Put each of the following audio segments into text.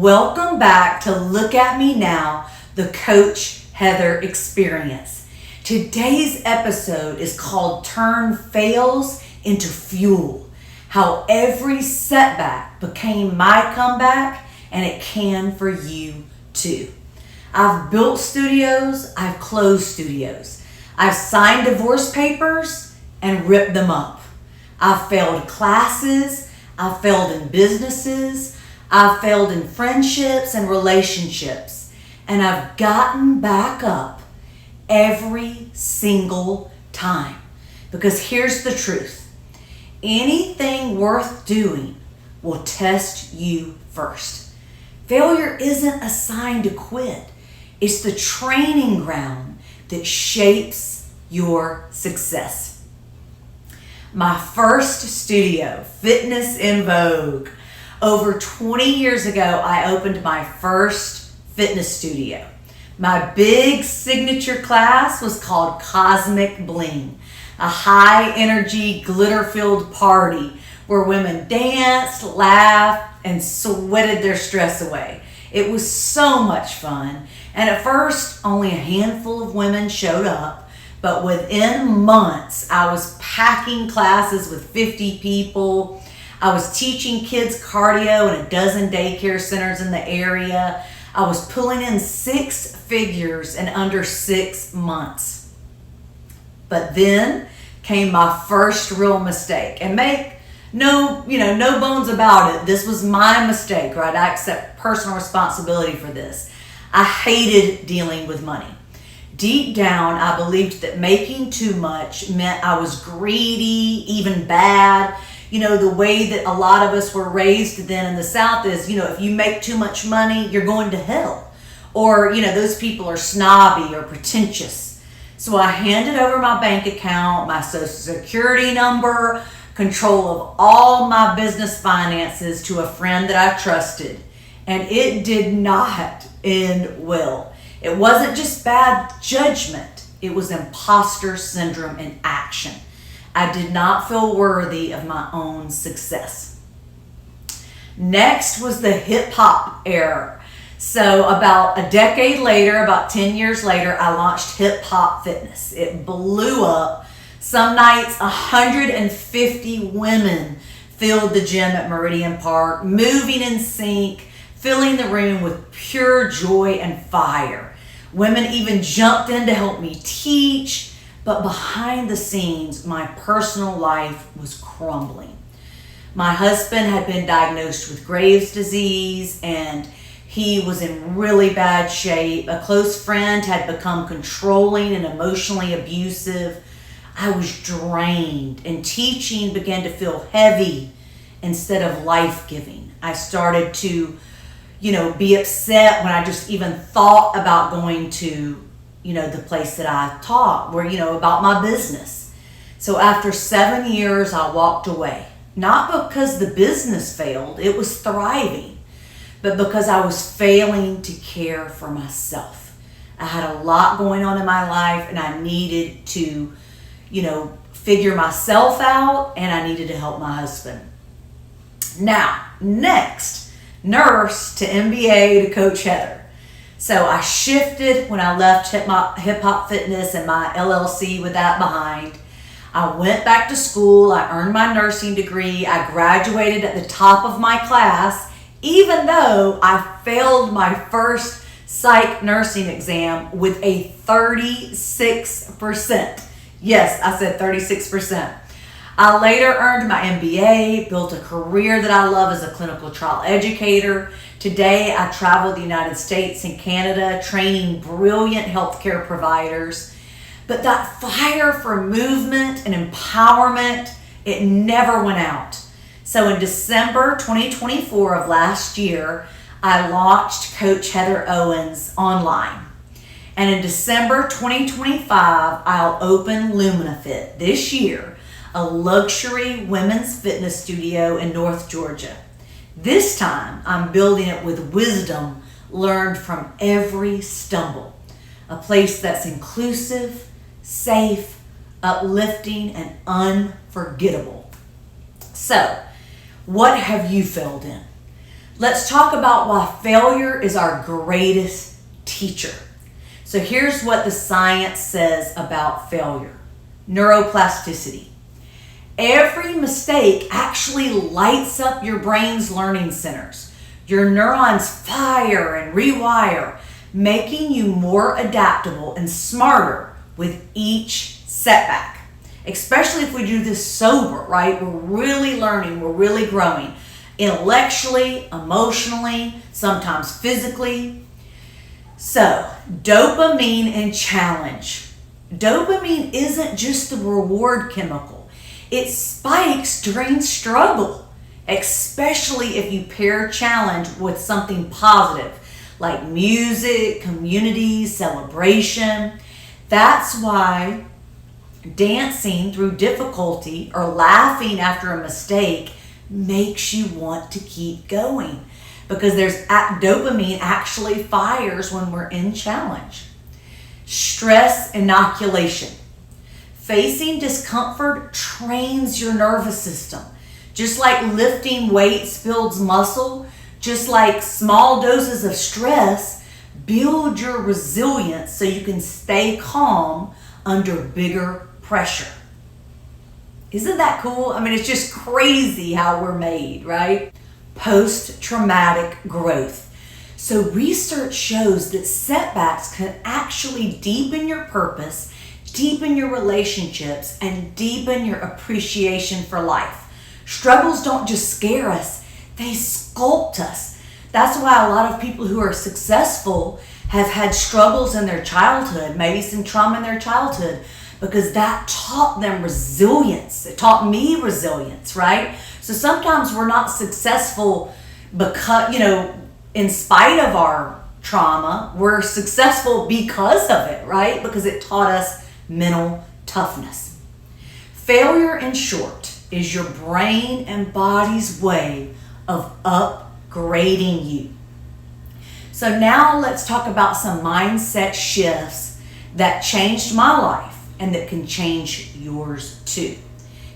Welcome back to Look at Me Now, the Coach Heather Experience. Today's episode is called Turn Fails into Fuel. How every setback became my comeback, and it can for you too. I've built studios, I've closed studios. I've signed divorce papers and ripped them up. I've failed classes, I've failed in businesses, I've failed in friendships and relationships, and I've gotten back up every single time. Because here's the truth. Anything worth doing will test you first. Failure isn't a sign to quit. It's the training ground that shapes your success. My first studio, Fitness in Vogue. Over 20 years ago, I opened my first fitness studio. My big signature class was called Cosmic Bling, a high-energy, glitter-filled party where women danced, laughed, and sweated their stress away. It was so much fun, and at first, only a handful of women showed up, but within months, I was packing classes with 50 people. I was teaching kids cardio in a dozen daycare centers in the area. I was pulling in six figures in under 6 months. But then came my first real mistake. And make no bones about it. This was my mistake, right? I accept personal responsibility for this. I hated dealing with money. Deep down, I believed that making too much meant I was greedy, even bad. The way that a lot of us were raised then in the South is, if you make too much money, you're going to hell. Or, those people are snobby or pretentious. So I handed over my bank account, my social security number, control of all my business finances to a friend that I trusted. And it did not end well. It wasn't just bad judgment. It was imposter syndrome in action. I did not feel worthy of my own success. Next was the hip hop era. So about a decade later, about 10 years later, I launched Hip Hop Fitness. It blew up. Some nights, 150 women filled the gym at Meridian Park, moving in sync, filling the room with pure joy and fire. Women even jumped in to help me teach. But behind the scenes, my personal life was crumbling. My husband had been diagnosed with Graves' disease, and he was in really bad shape. A close friend had become controlling and emotionally abusive. I was drained, and teaching began to feel heavy instead of life-giving. I started to, be upset when I just even thought about going to the place that I taught, where, about my business. So after 7 years, I walked away. Not because the business failed, it was thriving, but because I was failing to care for myself. I had a lot going on in my life, and I needed to, figure myself out, and I needed to help my husband. Now, next, nurse to MBA to Coach Heather. So I shifted when I left Hip Hop Fitness and my LLC with that behind. I went back to school. I earned my nursing degree. I graduated at the top of my class, even though I failed my first psych nursing exam with a 36%. Yes, I said 36%. I later earned my MBA, built a career that I love as a clinical trial educator. Today, I travel the United States and Canada training brilliant healthcare providers. But that fire for movement and empowerment, it never went out. So in December 2024 of last year, I launched Coach Heather Owens online. And in December 2025, I'll open LuminaFit this year, a luxury women's fitness studio in North Georgia. This time, I'm building it with wisdom learned from every stumble. A place that's inclusive, safe, uplifting, and unforgettable. So, what have you failed in? Let's talk about why failure is our greatest teacher. So here's what the science says about failure. Neuroplasticity. Every mistake actually lights up your brain's learning centers. Your neurons fire and rewire, making you more adaptable and smarter with each setback. Especially if we do this sober, right? We're really learning, we're really growing. Intellectually, emotionally, sometimes physically. So, dopamine and challenge. Dopamine isn't just the reward chemical. It spikes during struggle, especially if you pair challenge with something positive, like music, community, celebration. That's why dancing through difficulty or laughing after a mistake makes you want to keep going, because dopamine actually fires when we're in challenge. Stress inoculation. Facing discomfort trains your nervous system. Just like lifting weights builds muscle, just like small doses of stress build your resilience so you can stay calm under bigger pressure. Isn't that cool? I mean, it's just crazy how we're made, right? Post-traumatic growth. So research shows that setbacks can actually deepen your purpose, deepen your relationships, and deepen your appreciation for life. Struggles don't just scare us, they sculpt us. That's why a lot of people who are successful have had struggles in their childhood, maybe some trauma in their childhood, because that taught them resilience. It taught me resilience, right? So sometimes we're not successful because, in spite of our trauma, we're successful because of it, right? Because it taught us mental toughness. Failure, in short, is your brain and body's way of upgrading you. So now let's talk about some mindset shifts that changed my life and that can change yours too.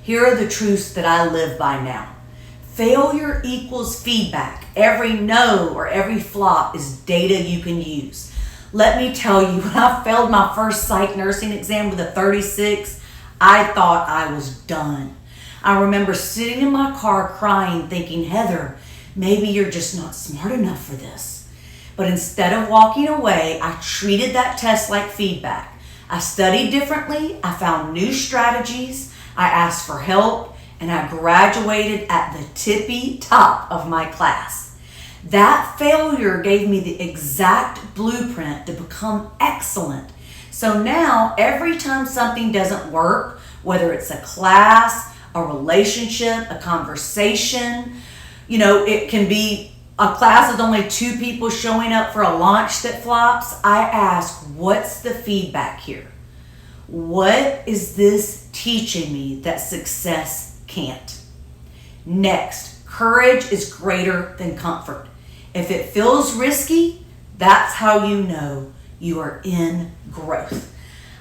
Here are the truths that I live by now. Failure equals feedback. Every no or every flop is data you can use. Let me tell you, when I failed my first psych nursing exam with a 36, I thought I was done. I remember sitting in my car crying, thinking, Heather, maybe you're just not smart enough for this. But instead of walking away, I treated that test like feedback. I studied differently, I found new strategies, I asked for help, and I graduated at the tippy top of my class. That failure gave me the exact blueprint to become excellent. So now, every time something doesn't work, whether it's a class, a relationship, a conversation, it can be a class with only 2 people showing up for a launch that flops, I ask, what's the feedback here? What is this teaching me that success can't? Next, courage is greater than comfort. If it feels risky, that's how you know you are in growth.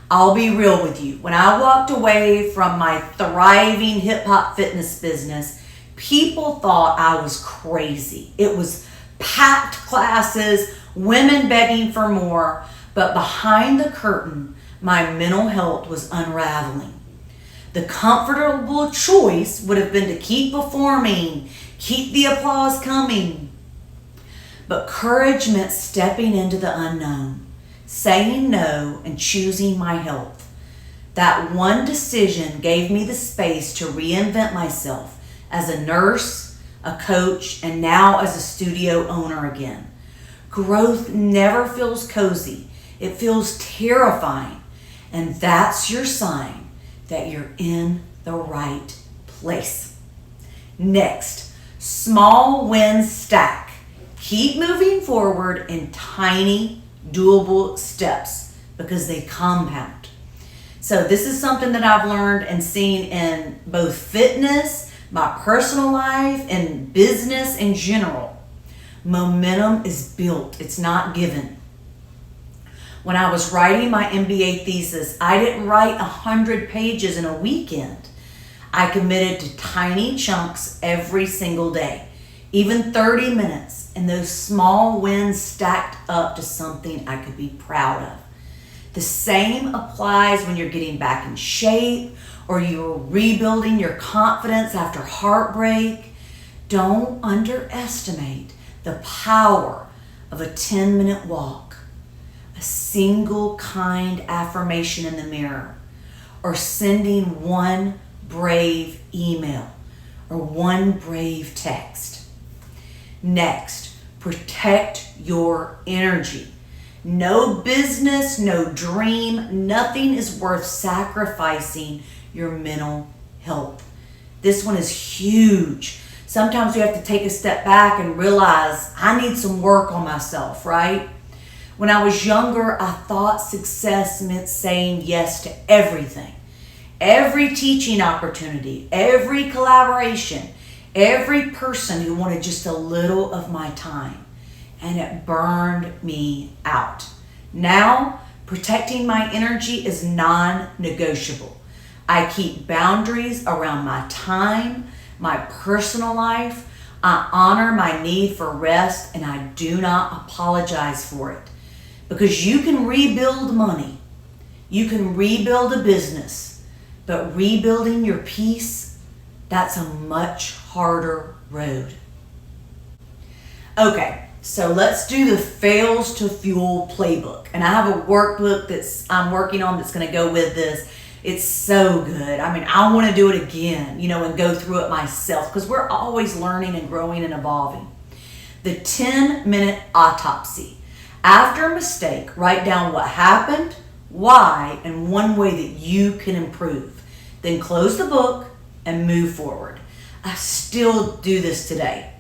I'll be real with you. When I walked away from my thriving hip-hop fitness business, people thought I was crazy. It was packed classes, women begging for more, but behind the curtain, my mental health was unraveling. The comfortable choice would have been to keep performing, keep the applause coming. But courage meant stepping into the unknown, saying no and choosing my health. That one decision gave me the space to reinvent myself as a nurse, a coach, and now as a studio owner again. Growth never feels cozy. It feels terrifying. And that's your sign that you're in the right place. Next, small wins stack. Keep moving forward in tiny, doable steps because they compound. So this is something that I've learned and seen in both fitness, my personal life, and business in general. Momentum is built, it's not given. When I was writing my MBA thesis, I didn't write 100 pages in a weekend. I committed to tiny chunks every single day. even 30 minutes, and those small wins stacked up to something I could be proud of. The same applies when you're getting back in shape or you're rebuilding your confidence after heartbreak. Don't underestimate the power of a 10-minute walk, a single kind affirmation in the mirror, or sending one brave email or one brave text. Next, protect your energy. No business, no dream, nothing is worth sacrificing your mental health. This one is huge. Sometimes we have to take a step back and realize I need some work on myself, right? When I was younger, I thought success meant saying yes to everything. Every teaching opportunity, every collaboration, every person who wanted just a little of my time. And it burned me out. Now, protecting my energy is non-negotiable. I keep boundaries around my time, my personal life. I honor my need for rest, and I do not apologize for it. Because you can rebuild money, you can rebuild a business, but rebuilding your peace, that's a much harder road. Okay, so let's do the Fails to Fuel Playbook. And I have a workbook I'm working on that's going to go with this. It's so good. I mean, I want to do it again, and go through it myself because we're always learning and growing and evolving. The 10-minute autopsy. After a mistake, write down what happened, why, and one way that you can improve. Then close the book and move forward. I still do this today.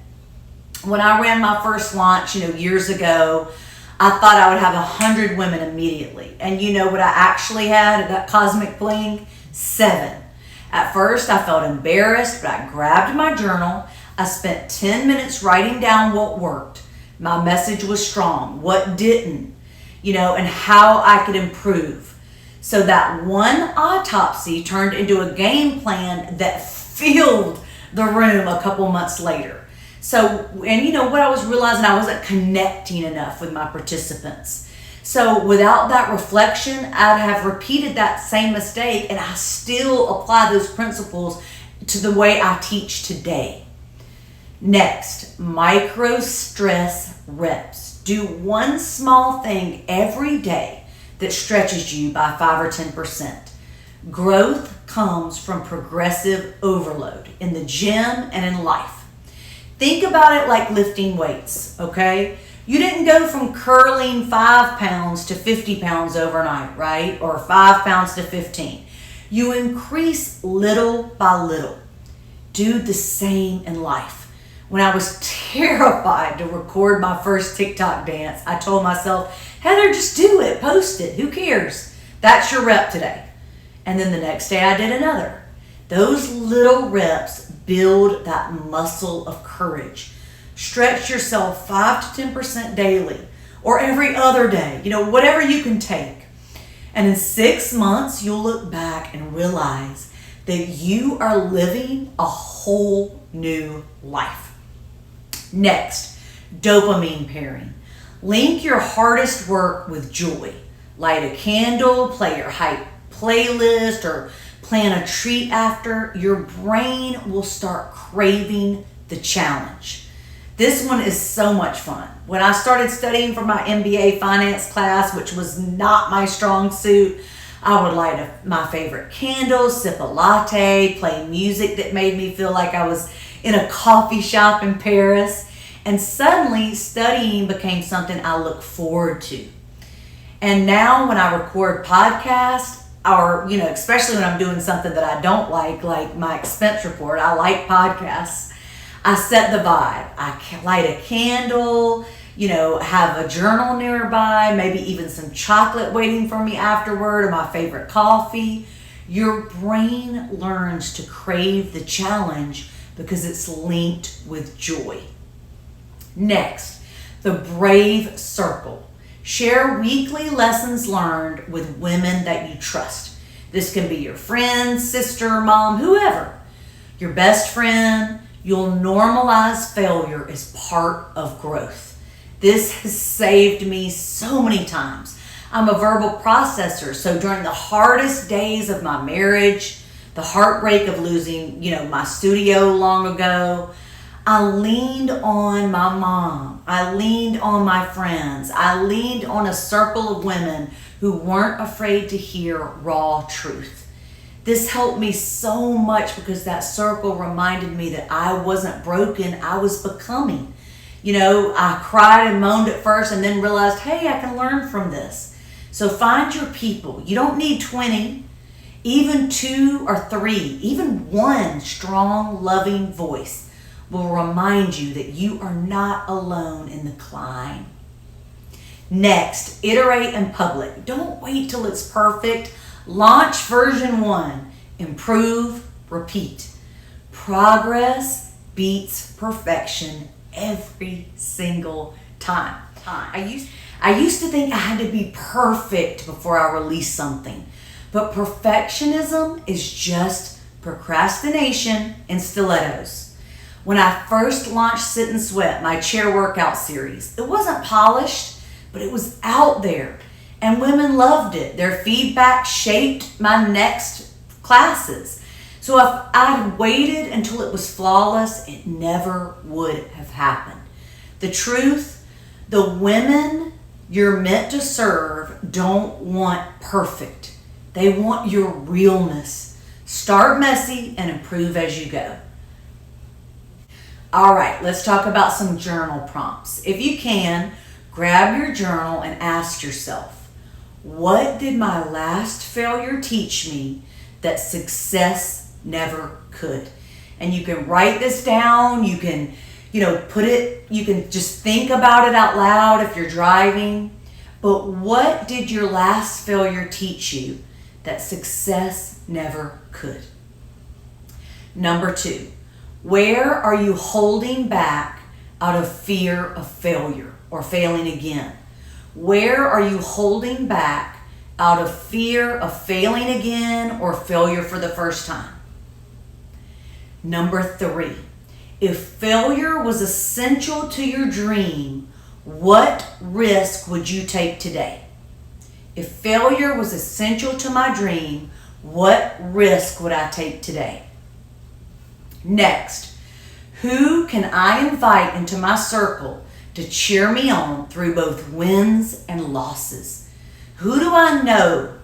When I ran my first launch, years ago, I thought I would have 100 women immediately. And you know what I actually had at that Cosmic Bling? 7. At first, I felt embarrassed, but I grabbed my journal. I spent 10 minutes writing down what worked. My message was strong, what didn't, and how I could improve. So that one autopsy turned into a game plan that filled the room a couple months later. So, and what I was realizing, I wasn't connecting enough with my participants. So without that reflection, I'd have repeated that same mistake, and I still apply those principles to the way I teach today. Next, micro stress reps. Do one small thing every day that stretches you by 5 or 10%. Growth comes from progressive overload in the gym and in life. Think about it like lifting weights, okay? You didn't go from curling 5 pounds to 50 pounds overnight, right? Or 5 pounds to 15. You increase little by little. Do the same in life. When I was terrified to record my first TikTok dance, I told myself, Heather, just do it, post it, who cares? That's your rep today. And then the next day I did another. Those little reps build that muscle of courage. Stretch yourself 5 to 10% daily or every other day, whatever you can take. And in 6 months, you'll look back and realize that you are living a whole new life. Next, dopamine pairing. Link your hardest work with joy. Light a candle, play your hype playlist, or plan a treat after. Your brain will start craving the challenge. This one is so much fun. When I started studying for my MBA finance class, which was not my strong suit, I would light my favorite candle, sip a latte, play music that made me feel like I was in a coffee shop in Paris. And suddenly studying became something I look forward to. And now when I record podcasts, or, especially when I'm doing something that I don't like my expense report, I like podcasts. I set the vibe. I light a candle, have a journal nearby, maybe even some chocolate waiting for me afterward, or my favorite coffee. Your brain learns to crave the challenge because it's linked with joy. Next, the Brave Circle. Share weekly lessons learned with women that you trust. This can be your friend, sister, mom, whoever. Your best friend, You'll normalize failure as part of growth. This has saved me so many times. I'm a verbal processor, so during the hardest days of my marriage, the heartbreak of losing, my studio long ago, I leaned on my mom. I leaned on my friends. I leaned on a circle of women who weren't afraid to hear raw truth. This helped me so much because that circle reminded me that I wasn't broken, I was becoming. I cried and moaned at first and then realized, hey, I can learn from this. So find your people. You don't need 20, even 2 or 3, even one strong, loving voice will remind you that you are not alone in the climb. Next, iterate in public. Don't wait till it's perfect. Launch version 1. Improve, repeat. Progress beats perfection every single time. I used to think I had to be perfect before I released something. But perfectionism is just procrastination in stilettos. When I first launched Sit and Sweat, my chair workout series, it wasn't polished, but it was out there. And women loved it. Their feedback shaped my next classes. So if I'd waited until it was flawless, it never would have happened. The truth, the women you're meant to serve don't want perfect. They want your realness. Start messy and improve as you go. All right, let's talk about some journal prompts. If you can, grab your journal and ask yourself, what did my last failure teach me that success never could? And you can write this down. You can, put it, you can just think about it out loud if you're driving. But what did your last failure teach you that success never could? Number 2, where are you holding back out of fear of failure or failing again? Where are you holding back out of fear of failing again or failure for the first time? Number 3, if failure was essential to your dream, what risk would you take today? If failure was essential to my dream, what risk would I take today? Next, who can I invite into my circle to cheer me on through both wins and losses? Who do I know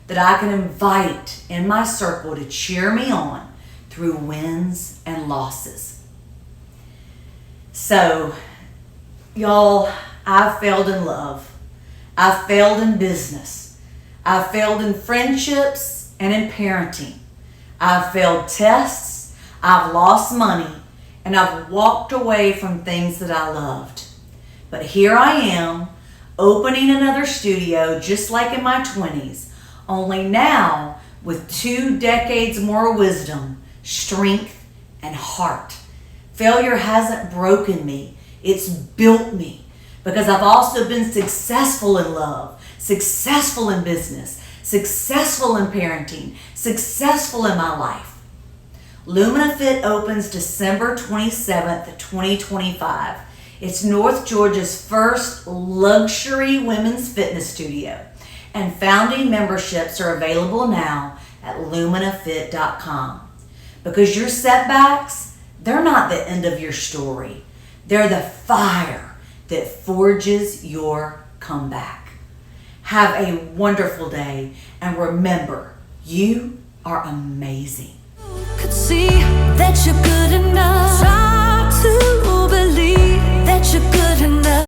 that I can invite in my circle to cheer me on through wins and losses? So, y'all, I've failed in love. I've failed in business. I've failed in friendships and in parenting. I've failed tests. I've lost money. And I've walked away from things that I loved. But here I am, opening another studio just like in my 20s, only now with 2 decades more wisdom, strength, and heart. Failure hasn't broken me. It's built me because I've also been successful in love, successful in business, successful in parenting, successful in my life. LuminaFit opens December 27th, 2025. It's North Georgia's first luxury women's fitness studio. And founding memberships are available now at LuminaFit.com. Because your setbacks, they're not the end of your story. They're the fire that forges your comeback. Have a wonderful day, and remember, you are amazing. Could see that you're good.